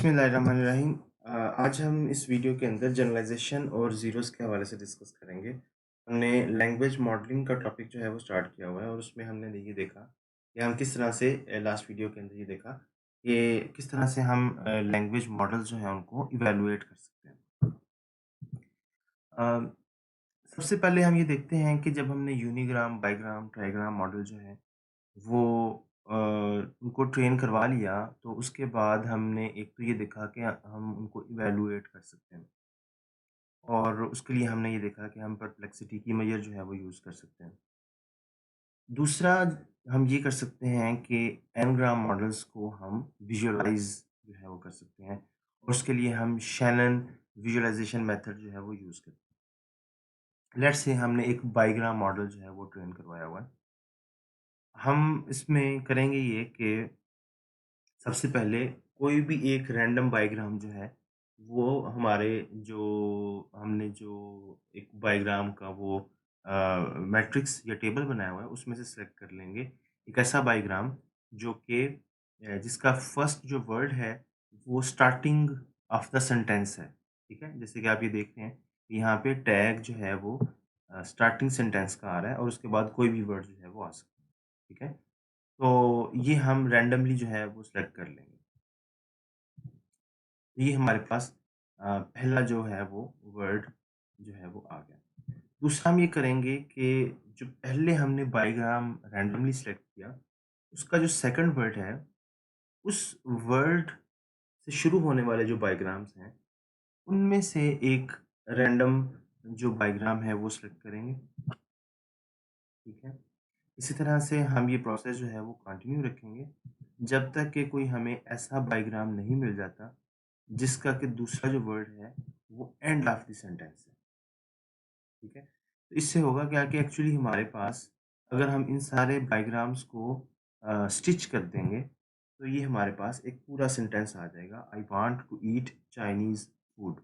बिस्मिल्लाहिर्रहमानिर्रहीम। आज हम इस वीडियो के अंदर जनरलाइजेशन और ज़ीरोज़ के हवाले से डिस्कस करेंगे। हमने लैंग्वेज मॉडलिंग का टॉपिक जो है वो स्टार्ट किया हुआ है और उसमें हमने ये देखा कि हम किस तरह से लास्ट वीडियो के अंदर ये देखा कि किस तरह से हम लैंग्वेज मॉडल्स जो हैं उनको इवैल्यूएट कर सकते हैं। अ, सबसे पहले हम ये देखते हैं कि जब हमने यूनिग्राम, बाईग्राम, ट्राइग्राम मॉडल जो है वो उनको ट्रेन करवा लिया, तो उसके बाद हमने एक तो ये देखा कि हम उनको इवैल्यूएट कर सकते हैं और उसके लिए हमने ये देखा कि हम परप्लेक्सिटी की मेजर जो है वो यूज़ कर सकते हैं। दूसरा हम ये कर सकते हैं कि एन-ग्राम मॉडल्स को हम विजुअलाइज़ जो है वो कर सकते हैं और उसके लिए हम शैनन विजुअलाइज़ेशन मेथड जो है वो यूज़ करते हैं। लेट्स से हमने एक बाईग्राम मॉडल जो है वो ट्रेन करवाया हुआ है। हम इसमें करेंगे ये कि सबसे पहले कोई भी एक रैंडम बाईग्राम जो है, वो हमारे जो एक बाईग्राम का वो मैट्रिक्स या टेबल बनाया हुआ है, उसमें से सेलेक्ट कर लेंगे। एक ऐसा बाईग्राम जो कि जिसका फर्स्ट जो वर्ड है, वो स्टार्टिंग ऑफ द सेंटेंस है, ठीक है? जैसे कि आप ये देख रहे हैं, यहाँ पे टैग जो है वो स्टार्टिंग सेंटेंस का आ रहा है और उसके बाद कोई भी वर्ड जो है वो आ सकता है, ठीक है? तो ये हम रैंडमली जो है वो सिलेक्ट कर लेंगे। ये हमारे पास पहला जो है वो वर्ड जो है वो आ गया। दूसरा हम ये करेंगे कि जो पहले हमने बाईग्राम रैंडमली सिलेक्ट किया, उसका जो सेकंड वर्ड है, उस वर्ड से शुरू होने वाले जो बाईग्राम्स हैं, उनमें से एक रैंडम जो बाईग्राम है वो सिलेक्ट करेंगे, ठीक है? इसी तरह से हम ये प्रोसेस जो है वो कंटिन्यू रखेंगे, जब तक कि कोई हमें ऐसा बाईग्राम नहीं मिल जाता, जिसका कि दूसरा जो वर्ड है, वो एंड ऑफ द सेंटेंस है, ठीक है? तो इससे होगा क्या कि एक्चुअली हमारे पास अगर हम इन सारे बाईग्राम्स को स्टिच कर देंगे, तो ये हमारे पास एक पूरा सेंटेंस आ जाएगा, I want to eat Chinese food,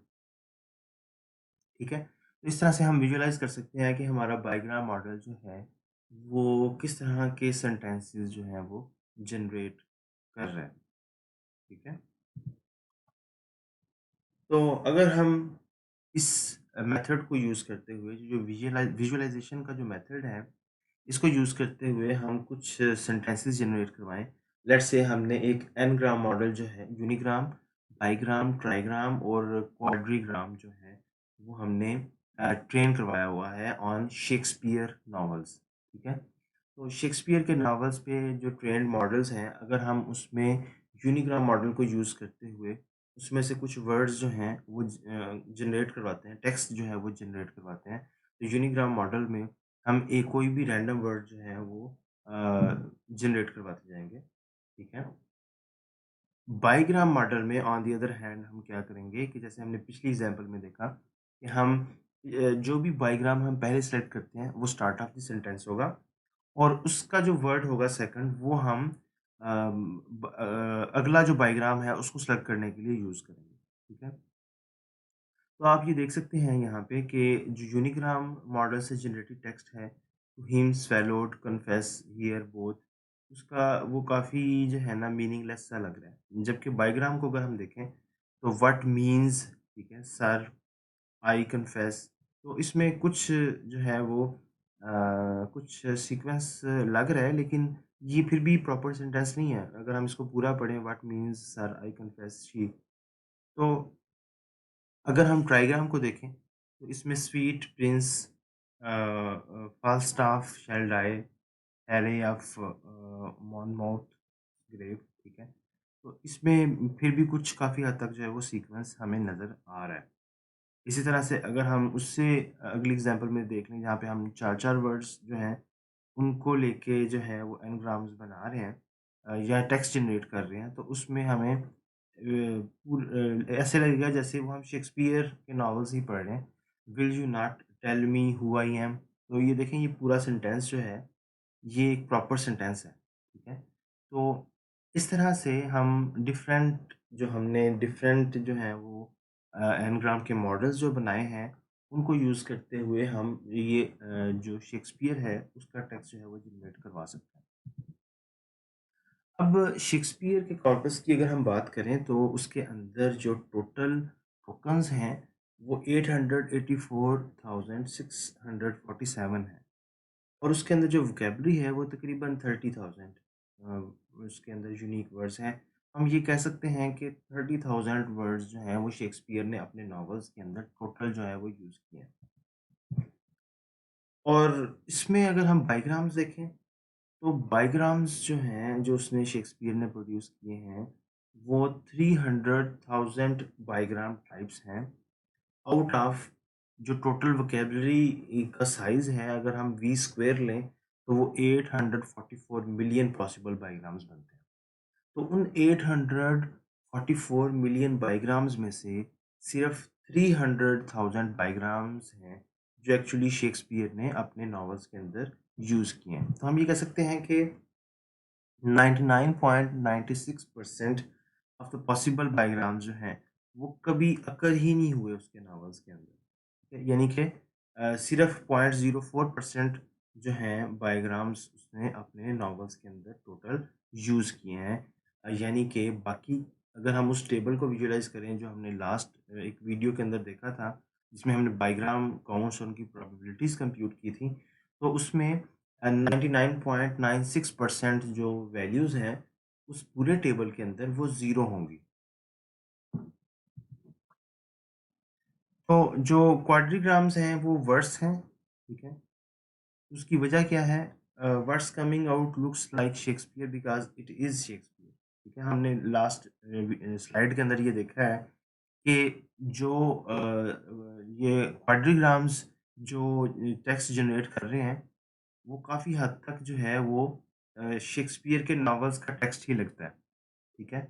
ठीक है? तो इस तरह से हम विजुअलाइज़ कर सकते हैं कि हमारा बाईग्राम मॉडल जो है, वो किस तरह के सेंटेंसेस जो हैं वो जनरेट कर रहा है, ठीक है? तो अगर हम इस मेथड को यूज़ करते हुए जो विजुअलाइज़ेशन का जो मेथड है, इसको यूज़ करते हुए हम कुछ सेंटेंसेस जनरेट करवाएँ। लेट्स से हमने एक एन-ग्राम मॉडल जो है यूनिग्राम, बाईग्राम, ट्राइग्राम और क्वाड्रीग्राम जो है, वो हमने ट्रेन करवाया हुआ है ऑन शेक्सपियर नॉवेल्स, ठीक है? तो शेक्सपियर के नॉवेल्स पे जो ट्रेन्ड मॉडल्स हैं, अगर हम उसमें यूनिग्राम मॉडल को यूज़ करते हुए उसमें से कुछ वर्ड्स जो हैं वो जनरेट करवाते हैं, टेक्स्ट जो है वो जनरेट करवाते हैं। तो यूनिग्राम मॉडल में हम एक कोई भी रैंडम वर्ड जो है वो जनरेट करवाते जाएँगे, ठीक है? बाईग्राम मॉडल में ऑन द अदर हैंड हम क्या करेंगे कि जैसे हमने पिछली एग्ज़ाम्पल में देखा कि हम जो भी बाईग्राम हम पहले सेलेक्ट करते हैं वो स्टार्ट ऑफ द सेंटेंस होगा और उसका जो वर्ड होगा सेकंड वो हम अगला जो बाईग्राम है उसको सेलेक्ट करने के लिए यूज़ करेंगे, ठीक है? तो आप ये देख सकते हैं यहाँ पे कि जो यूनिग्राम मॉडल से जनरेटेड टेक्स्ट है, him, swallowed, confess, hear both उसका वो काफ़ी जो है ना मीनिंगलेस सा लग रहा है। जबकि बाईग्राम को अगर हम देखें तो व्हाट मीन्स ठीक है, सर, आई कन्फेस तो इसमें कुछ जो है वो कुछ सीक्वेंस लग रहा है लेकिन ये फिर भी प्रॉपर सेंटेंस नहीं है। अगर हम इसको पूरा पढ़ें what means sir, I confess, she तो अगर हम ट्राइग्राम को देखें, तो इसमें sweet prince Falstaff shall die, Harry of Monmouth grave, ठीक है? तो इसमें फिर भी कुछ काफ़ी हद तक जो है वो सीक्वेंस हमें नज़र आ रहा है। इसी तरह से अगर हम उससे अगली एग्ज़ाम्पल में देख लें, जहाँ पे हम 4-4 वर्ड्स जो हैं, उनको लेके जो है वो एनग्राम्स बना रहे हैं या टेक्स्ट जनरेट कर रहे हैं, तो उसमें हमें ऐसे लगेगा जैसे वो हम शेक्सपियर के नॉवेल्स ही पढ़ रहे हैं। Will you not tell me who I am? तो ये देखें ये पूरा सेंटेंस जो है, ये एक प्रॉपर सेंटेंस है, ठीक है? तो इस तरह से हम डिफरेंट जो हैं वो एनग्राम के मॉडल्स जो बनाए हैं, उनको यूज़ करते हुए हम ये जो शेक्सपियर है, उसका टेक्स्ट जो है वो जनरेट करवा सकते हैं। अब शेक्सपियर के कॉर्पस की अगर हम बात करें तो उसके अंदर जो टोटल टोकन्स हैं वो 884,647 है और उसके अंदर जो वोकैबुलरी है वो तकरीबन 30,000 उसके अंदर यूनिक वर्ड्स हैं। हम ये कह सकते हैं कि 30,000 वर्ड्स जो हैं वो शेक्सपियर ने अपने नॉवेल्स के अंदर टोटल जो है वो यूज़ किए हैं। और इसमें अगर हम बाईग्राम्स देखें तो बाईग्राम्स जो हैं, जो उसने शेक्सपियर ने प्रोड्यूस किए हैं, वो 300,000 बाईग्राम टाइप्स हैं, आउट ऑफ जो टोटल वोकैब्युलरी का साइज़ है, अगर हम वी स्क्वायर लें, तो वो 844 मिलियन पॉसिबल बाईग्राम्स बनते हैं। तो उन 844 मिलियन बाईग्राम्स में से सिर्फ़ 300,000 बाईग्राम्स हैं, जो एक्चुअली शेक्सपियर ने अपने नॉवेल्स के अंदर यूज़ किए हैं। तो हम ये कह सकते हैं कि 99.96% ऑफ द पॉसिबल बायग्राम्स जो हैं, वो कभी अकर ही नहीं हुए उसके नॉवेल्स के अंदर। ठीक है? यानी कि सिर्फ़ 0.04% जो हैं बायग्राम्स उसने अपने नॉवेल्स के अंदर टोटल यूज़ किए हैं। यानी कि बाकी अगर हम उस टेबल को विजुअलाइज़ करें जो हमने लास्ट एक वीडियो के अंदर देखा था, जिसमें हमने बायग्राम काउंट्स और उनकी प्रोबेबिलिटीज़ कंप्यूट की थी, तो उसमें 99.96% जो वैल्यूज़ हैं, उस पूरे टेबल के अंदर वो ज़ीरो होंगी। तो जो क्वाड्रिग्राम्स हैं वो वर्ड्स हैं, ठीक है? उसकी वजह क्या है? Words coming out looks like Shakespeare because it is Shakespeare, ठीक है? हमने लास्ट स्लाइड के अंदर ये देखा है कि जो ये क्वाड्रिग्राम्स जो टेक्स्ट जनरेट कर रहे हैं, वो काफ़ी हद तक जो है वो शेक्सपियर के नॉवेल्स का टेक्स्ट ही लगता है, ठीक है?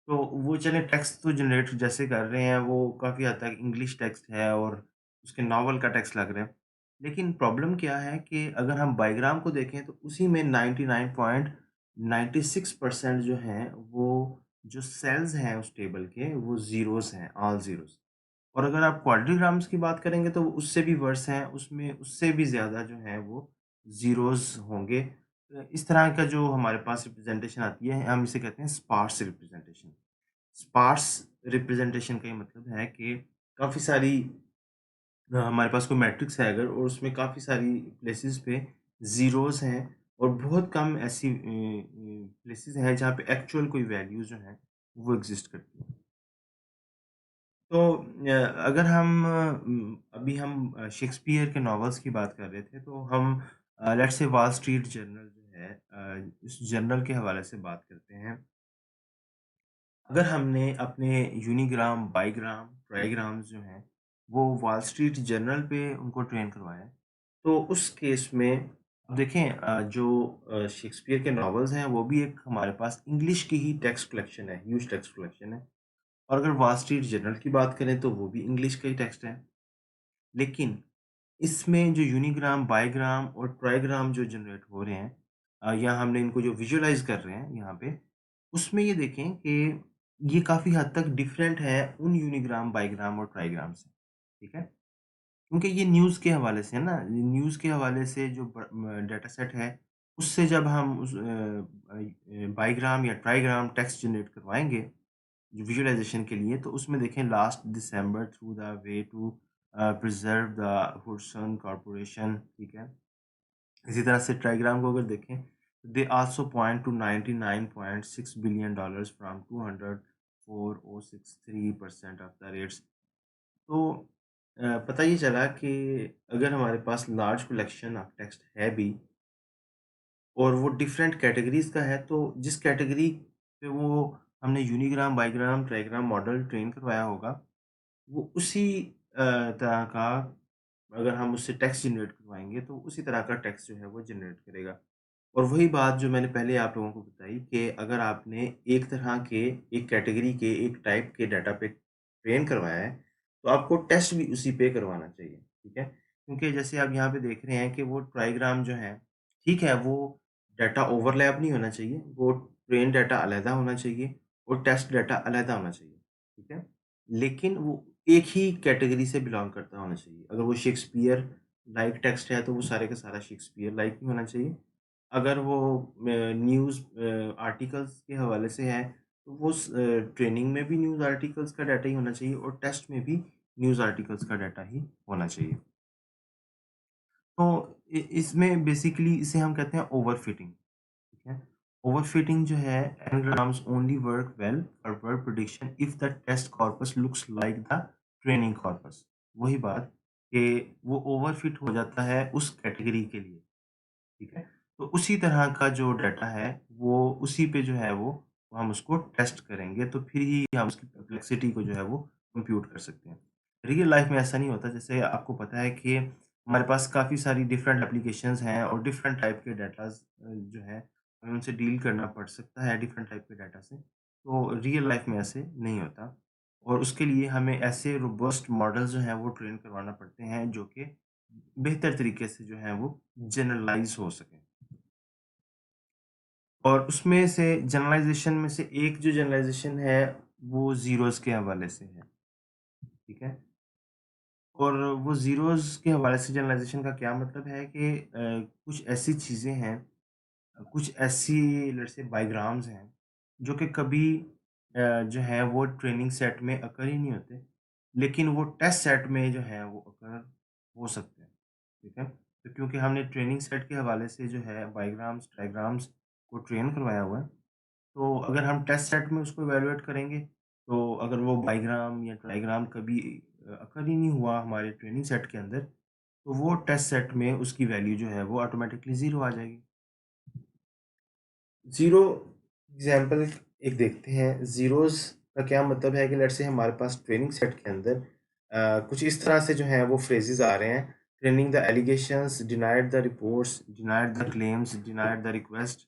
तो वो चलें टेक्स्ट तो जनरेट जैसे कर रहे हैं वो काफ़ी हद तक इंग्लिश टेक्स्ट है और उसके नॉवल का टेक्स्ट लग रहा है। लेकिन प्रॉब्लम क्या है कि अगर हम बाईग्राम को देखें तो उसी में 99.96% जो हैं वो जो सेल्स हैं उस टेबल के वो ज़ीरोज़ हैं, ऑल ज़ीरोज़। और अगर आप क्वाड्रिग्राम्स की बात करेंगे तो उससे भी वर्स हैं, उसमें उससे भी ज़्यादा जो हैं वो ज़ीरोज़ होंगे। इस तरह का जो हमारे पास रिप्रेज़ेंटेशन आती है, हम इसे कहते हैं स्पार्स रिप्रेज़ेंटेशन। स्पार्स रिप्रेज़ेंटेशन का ये मतलब है कि काफ़ी सारी हमारे पास कोई मैट्रिक्स है अगर और उसमें काफ़ी सारी प्लेसेस पे ज़ीरोज़ हैं और बहुत कम ऐसी प्लेसेस हैं जहाँ पे एक्चुअल कोई वैल्यूज़ जो हैं, वो एग्ज़िस्ट करती हैं। तो अगर हम अभी हम शेक्सपियर के नॉवेल्स की बात कर रहे थे तो हम let's say wall street journal जो है इस जर्नल के हवाले से बात करते हैं। अगर हमने अपने यूनिग्राम, बाईग्राम, ट्राईग्राम्स जो हैं वो वॉल स्ट्रीट जर्नल पे उनको ट्रेन करवाया है, तो उस केस में अब देखें जो शेक्सपियर के नॉवेल्स हैं वो भी एक हमारे पास इंग्लिश की ही टेक्स्ट कलेक्शन है, ह्यूज टेक्स्ट कलेक्शन है। और अगर वॉल स्ट्रीट जर्नल की बात करें तो वो भी इंग्लिश का ही टेक्स्ट है। लेकिन इसमें जो यूनिग्राम, बाईग्राम और ट्राईग्राम जो जनरेट हो रहे हैं या हमने इनको जो विजुअलाइज़ कर रहे हैं यहाँ पे, उसमें ये देखें कि ये काफ़ी हद तक डिफरेंट है उन यूनिग्राम, बाईग्राम और ट्राईग्राम से, ठीक है? क्योंकि ये न्यूज़ के हवाले से है ना, न्यूज़ के हवाले से जो डाटा सेट है, उससे जब हम उस बाईग्राम या ट्राईग्राम टेक्स्ट जनरेट करवाएँगे विजुअलाइज़ेशन के लिए तो उसमें देखें last December through the way to preserve the Hudson corporation ठीक है। इसी तरह से ट्राइग्राम को अगर देखें they also point to 99.6 billion dollars from 204,063% of the rates. तो पता ये चला कि अगर हमारे पास लार्ज कलेक्शन ऑफ टेक्स्ट है भी और वो डिफरेंट कैटेगरीज़ का है, तो जिस कैटेगरी पे वो हमने unigram, bigram, trigram model train करवाया होगा, वो उसी तरह का अगर हम उससे टेक्स्ट जनरेट करवाएँगे, तो उसी तरह का टेक्स्ट जो है वो जनरेट करेगा। और वही बात जो मैंने पहले आप लोगों को बताई कि अगर आपने एक तरह के, एक कैटेगरी के, एक टाइप के डाटा पे ट्रेन करवाया है, तो आपको टेस्ट भी उसी पे करवाना चाहिए, ठीक है? क्योंकि जैसे आप यहाँ पे देख रहे हैं कि वो ट्राइग्राम जो है, ठीक है, वो डाटा ओवरलैप नहीं होना चाहिए, वो ट्रेन डाटा अलहदा होना चाहिए और टेस्ट डाटा अलहदा होना चाहिए, ठीक है? लेकिन वो एक ही कैटेगरी से बिलॉन्ग करता होना चाहिए। अगर वो शेक्सपियर लाइक टेक्स्ट है, तो वो सारे का सारा शेक्सपियर लाइक ही होना चाहिए। अगर वो न्यूज़ आर्टिकल्स के हवाले से है, तो वो ट्रेनिंग में भी न्यूज़ आर्टिकल्स का डाटा ही होना चाहिए और टेस्ट में भी न्यूज़ आर्टिकल्स का डाटा ही होना चाहिए। तो इसमें बेसिकली इसे हम कहते हैं ओवरफिटिंग, ठीक है? ओवरफिटिंग जो है ngrams only work well for word prediction if the test corpus looks like the training corpus. वही बात कि वो ओवरफिट हो जाता है उस कैटेगरी के लिए, ठीक है? तो उसी तरह का जो डाटा है, वो उसी पे जो है वो हम उसको टेस्ट करेंगे, तो फिर ही हम उसकी परप्लेक्सिटी को जो है वो कंप्यूट कर सकते हैं। रियल लाइफ में ऐसा नहीं होता, जैसे आपको पता है कि हमारे पास काफ़ी सारी डिफरेंट एप्लीकेशंस हैं और डिफरेंट टाइप के डाटाज़ जो है हमें उनसे डील करना पड़ सकता है डिफरेंट टाइप के डाटा से। तो रियल लाइफ में ऐसे नहीं होता और उसके लिए हमें ऐसे रोबस्ट मॉडल्स जो हैं वो ट्रेन करवाना पड़ते हैं जो कि बेहतर तरीके से जो है वो जनरलाइज़ हो सकें। और उसमें से जनरलाइज़ेशन में से एक जो जनरलाइज़ेशन है, वो ज़ीरोज़ के हवाले से है, ठीक है? और वो ज़ीरोज़ के हवाले से जनरलाइज़ेशन का क्या मतलब है कि कुछ ऐसी चीज़ें हैं, कुछ ऐसी लेट्स से बायग्राम्स हैं, जो कि कभी जो है वो ट्रेनिंग सेट में अकर ही नहीं होते, लेकिन वो टेस्ट सेट में जो है वो अकर हो सकते हैं, ठीक है? तो क्योंकि हमने ट्रेनिंग सेट के हवाले से जो है बायग्राम्स, ट्रायग्राम्स को ट्रेन करवाया हुआ है, तो अगर हम टेस्ट सेट में उसको इवैल्यूएट करेंगे, तो अगर वो बाईग्राम या ट्राईग्राम कभी अकर ही नहीं हुआ हमारे ट्रेनिंग सेट के अंदर, तो वो टेस्ट सेट में उसकी वैल्यू जो है वो ऑटोमैटिकली 0 आ जाएगी। 0 एग्ज़ाम्पल एक देखते हैं, ज़ीरोज़ का क्या मतलब है कि लेट्स से हमारे पास ट्रेनिंग सेट के अंदर कुछ इस तरह से जो हैं वो फ्रेजेज़ आ रहे हैं, training the allegations, denied the reports, denied the claims, denied the request.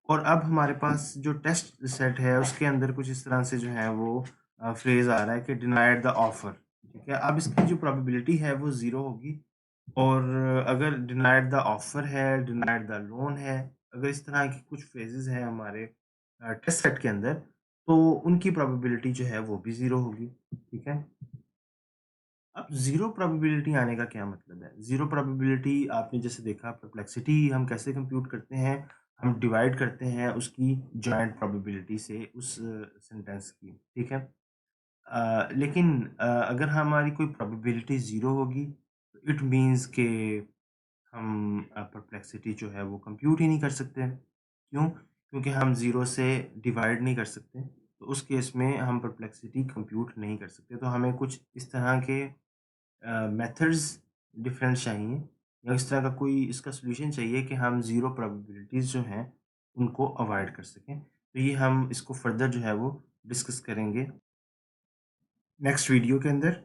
और अब हमारे पास जो टेस्ट सेट है उसके अंदर कुछ इस तरह से जो है वो फ्रेज़ आ रहा है कि डिनाइड द ऑफर, ठीक है? अब इसकी जो प्रोबेबिलिटी है वो 0 होगी और अगर डिनाइड द ऑफर है, डिनाइड द लोन है, अगर इस तरह की कुछ फ्रेज़ेज़ हैं हमारे टेस्ट सेट के अंदर, तो उनकी प्रोबेबिलिटी जो है वो भी 0 होगी, ठीक है? अब ज़ीरो प्रोबेबिलिटी आने का क्या मतलब है? ज़ीरो प्रोबेबिलिटी आपने जैसे देखा, परप्लेक्सिटी हम कैसे कंप्यूट करते हैं? हम डिवाइड करते हैं उसकी जॉइंट प्रोबेबिलिटी से उस सेंटेंस की, ठीक है? लेकिन अगर हमारी कोई प्रोबेबिलिटी ज़ीरो होगी, तो इट मीन्स कि हम परप्लेक्सिटी जो है वो कंप्यूट ही नहीं कर सकते हैं। क्यों? क्योंकि हम ज़ीरो से डिवाइड नहीं कर सकते, तो उस केस में हम परप्लेक्सिटी कंप्यूट नहीं कर सकते। तो हमें कुछ इस तरह के मेथड्स डिफरेंट चाहिए या इस तरह का कोई इसका सॉल्यूशन चाहिए कि हम ज़ीरो प्रोबेबिलिटीज़ जो हैं, उनको अवॉइड कर सकें। तो ये हम इसको फर्दर जो है वो डिस्कस करेंगे नेक्स्ट वीडियो के अंदर।